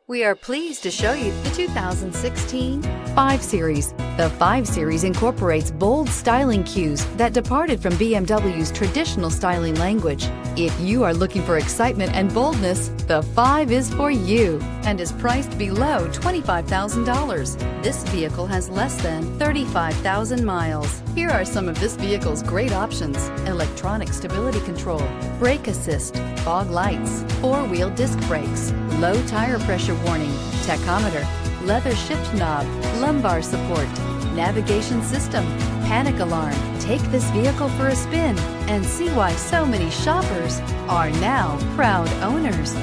We are pleased to show you the 2016 5 Series. The 5 Series incorporates bold styling cues that departed from BMW's traditional styling language. If you are looking for excitement and boldness, the 5 is for you and is priced below $25,000. This vehicle has less than 35,000 miles. Here are some of this vehicle's great options: electronic stability control, brake assist, fog lights, 4-wheel disc brakes, low tire pressure warning, tachometer, leather shift knob, lumbar support, navigation system, panic alarm. Take this vehicle for a spin and see why so many shoppers are now proud owners.